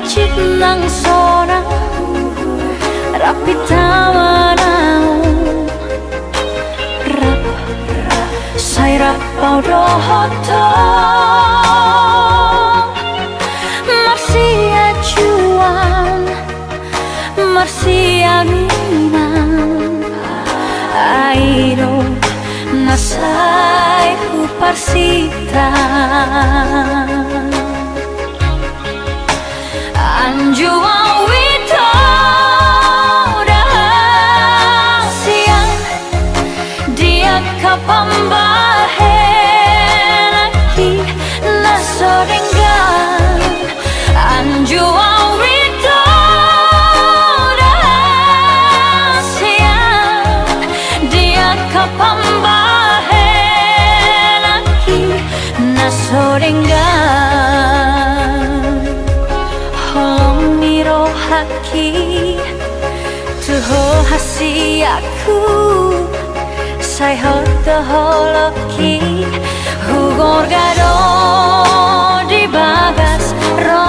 melacit nang sorang rapi tamanau rap sai rap pau rohoto marsia cuan marsia minang airo nasai ku parsita anjua wito siang dia kapambahen aki nasorengan anjua wito siang dia kapambahen aki nasorengan holong niro haki tuho hasi aku sai hoto holoki hugor gado di bagas ro